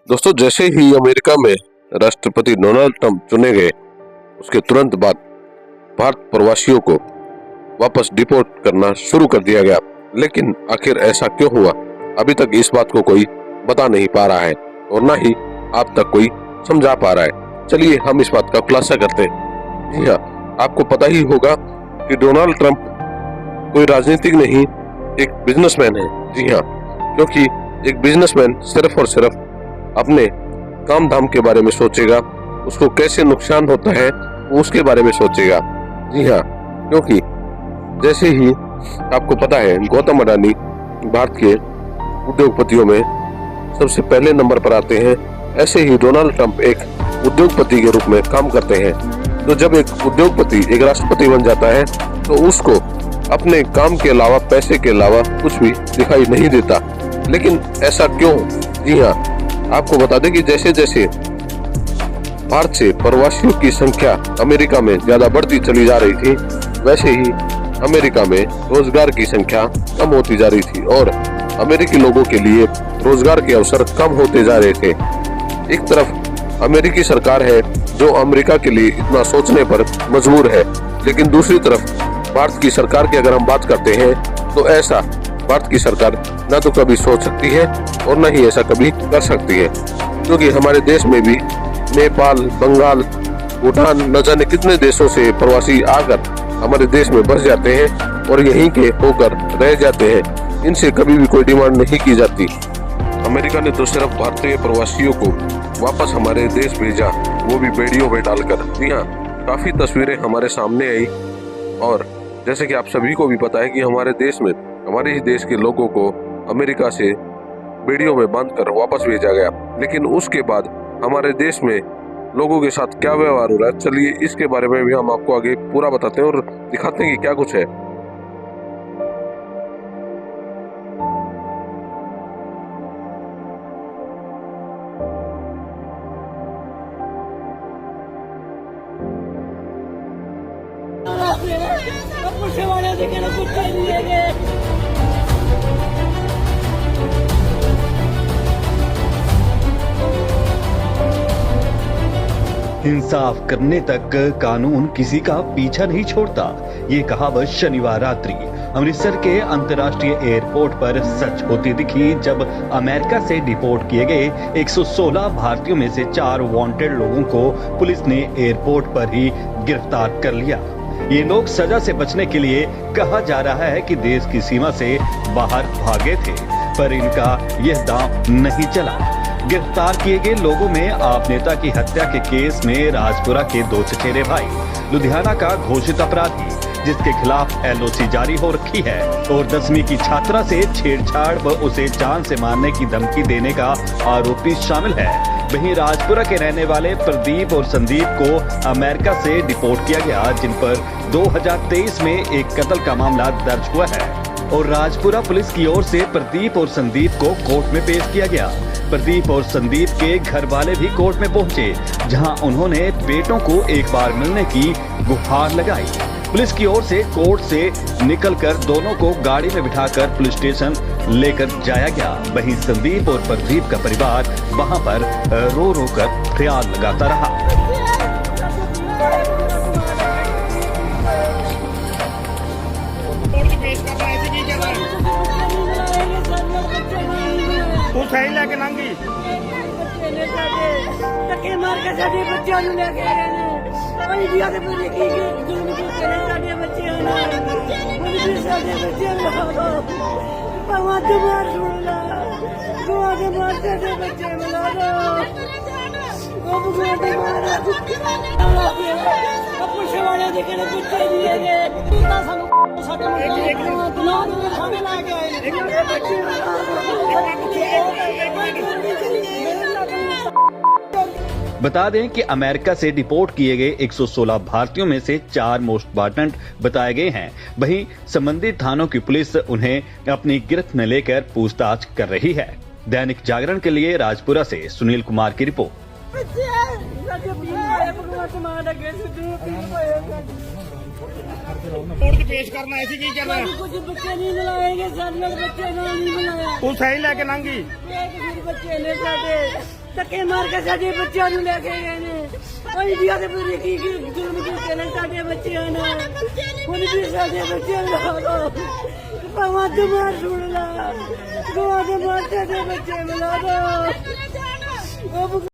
दोस्तों, जैसे ही अमेरिका में राष्ट्रपति डोनाल्ड ट्रंप चुने गए, उसके तुरंत बाद भारत प्रवासियों को वापस डिपोर्ट करना शुरू कर दिया गया। लेकिन आखिर ऐसा क्यों हुआ, अभी तक इस बात को कोई बता नहीं पा रहा है और न ही आप तक कोई समझा पा रहा है। चलिए हम इस बात का खुलासा करते हैं। जी हाँ, आपको पता ही होगा कि डोनाल्ड ट्रंप कोई राजनीतिक नहीं, एक बिजनेसमैन है। जी हाँ, क्योंकि एक बिजनेसमैन सिर्फ और सिर्फ अपने काम धाम के बारे में सोचेगा, उसको कैसे नुकसान होता है वो उसके बारे में सोचेगा। जी हाँ, क्योंकि जैसे ही आपको पता है गौतम अडानी भारत के उद्योगपतियों में सबसे पहले नंबर पर आते हैं, ऐसे ही डोनाल्ड ट्रंप एक उद्योगपति के रूप में काम करते हैं। तो जब एक उद्योगपति एक राष्ट्रपति बन जाता है तो उसको अपने काम के अलावा, पैसे के अलावा कुछ भी दिखाई नहीं देता। लेकिन ऐसा क्यों? जी हाँ, आपको बता दें कि जैसे जैसे भारत से प्रवासियों की संख्या अमेरिका में ज्यादा बढ़ती चली जा रही थी, वैसे ही अमेरिका में रोजगार की संख्या कम होती जा रही थी और अमेरिकी लोगों के लिए रोजगार के अवसर कम होते जा रहे थे। एक तरफ अमेरिकी सरकार है जो अमेरिका के लिए इतना सोचने पर मजबूर है, लेकिन दूसरी तरफ भारत की सरकार की अगर हम बात करते हैं तो ऐसा भारत की सरकार न तो कभी सोच सकती है और न ही ऐसा कभी कर सकती है, क्योंकि हमारे देश में भी नेपाल, बंगाल, भूटान, न जाने कितने देशों से प्रवासी आकर हमारे देश में बस जाते हैं और यहीं के होकर रह जाते हैं। इनसे कभी भी कोई डिमांड नहीं की जाती। अमेरिका ने तो सिर्फ भारतीय प्रवासियों को वापस हमारे देश भेजा, वो भी बेड़ियों में डालकर। जी हाँ, काफी तस्वीरें हमारे सामने आई और जैसे कि आप सभी को भी पता है कि हमारे देश में हमारे ही देश के लोगों को अमेरिका से बेड़ियों में बांधकर वापस भेजा गया। लेकिन उसके बाद हमारे देश में लोगों के साथ क्या व्यवहार हो रहा है, चलिए इसके बारे में भी हम आपको आगे पूरा बताते हैं और दिखाते हैं कि क्या कुछ है। इंसाफ करने तक कानून किसी का पीछा नहीं छोड़ता, ये कहावत शनिवार रात्रि अमृतसर के अंतर्राष्ट्रीय एयरपोर्ट पर सच होती दिखी, जब अमेरिका से डिपोर्ट किए गए 116 भारतीयों में से 4 वांटेड लोगों को पुलिस ने एयरपोर्ट पर ही गिरफ्तार कर लिया। ये लोग सजा से बचने के लिए कहा जा रहा है कि देश की सीमा से बाहर भागे थे, पर इनका यह दांव नहीं चला। गिरफ्तार किए गए लोगों में आप नेता की हत्या के केस में राजपुरा के 2 चचेरे भाई, लुधियाना का घोषित अपराधी जिसके खिलाफ LOC जारी हो रखी है, और 10वीं की छात्रा से छेड़छाड़ व उसे जान से मारने की धमकी देने का आरोपी शामिल है। वहीं राजपुरा के रहने वाले प्रदीप और संदीप को अमेरिका से डिपोर्ट किया गया, जिन पर 2023 में एक कत्ल का मामला दर्ज हुआ है और राजपुरा पुलिस की ओर से प्रदीप और संदीप को कोर्ट में पेश किया गया। प्रदीप और संदीप के घर वाले भी कोर्ट में पहुंचे, जहां उन्होंने बेटों को एक बार मिलने की गुहार लगाई। पुलिस की ओर से कोर्ट से निकलकर दोनों को गाड़ी में बिठाकर पुलिस स्टेशन लेकर जाया गया। वहीं संदीप और प्रदीप का परिवार वहां पर रो रो कर फरियाद लगाता रहा। सही लेके लंघी ਧੱਕੇ ਮਾਰ ਕੇ ਸਾਡੇ ਬੱਚਿਆਂ ਨੂੰ ਲੈ ਕੇ ਆਏ ਨੇ। ਇੰਡੀਆ ਦੇ ਪੂਰੇ ਕੀ ਜ਼ੁਲਮ ਕੀਤੇ ਨੇ ਸਾਡੇ ਬੱਚਿਆਂ ਨਾਲ। ਉਹ ਸਾਡੇ ਬੱਚਿਆਂ ਨੂੰ ਭਗਵਾਨ ਦੀ ਮਾਰ ਸੁਣ ਲਾ, ਦੁਆ ਦੇ ਮਾਰ ਸਾਡੇ ਬੱਚੇ ਮਿਲਾ ਦੋ। ਉਹ ਭਗਵਾਨ ਦੀ ਮਾਰ ਪੁਲਿਸ ਵਾਲਿਆਂ ਦੇ ਕਿਹੜੇ ਪੁੱਛੇ ਨਹੀਂ ਹੈਗੇ। ਤਾਂ ਸਾਨੂੰ ਸਾਡੇ ਨਾ ਦੇ ਸਾਹਮਣੇ ਲਾ ਕੇ ਆਏ ਨੇ। बता दें कि अमेरिका से डिपोर्ट किए गए 116 भारतीयों में से 4 मोस्ट वांटेड बताए गए हैं। वहीं संबंधित थानों की पुलिस उन्हें अपनी गिरफ्त में लेकर पूछताछ कर रही है। दैनिक जागरण के लिए राजपुरा से सुनील कुमार की रिपोर्ट। पेश करना ऐसी की करना कुछ बच्चे नहीं मिलाएंगे, बच्चे नहीं मिलाया। तू सही लेके लंघी बच्चे ने साडे ਧੱਕੇ ਮਾਰ ਕੇ ਸਾਡੇ ਬੱਚਿਆਂ ਨੂੰ ਲੈ ਕੇ ਗਏ ਨੇ। ਉਹ ਇੰਡੀਆ ਦੇ ਪੂਰੇ ਕੀ ਜ਼ੁਲਮ ਕੀਤੇ ਨੇ ਸਾਡੇ ਬੱਚਿਆਂ ਨਾਲ। ਹੁਣ ਵੀ ਸਾਡੇ ਬੱਚਿਆਂ ਨੂੰ ਲਾ ਦੋ, ਭਾਵਾਂ ਦੁਬਾਰ ਸੁਣ ਲਾ, ਗੋਆ ਦੇ ਮਾਰ ਸਾਡੇ ਬੱਚੇ ਮਿਲਾ ਦੋ।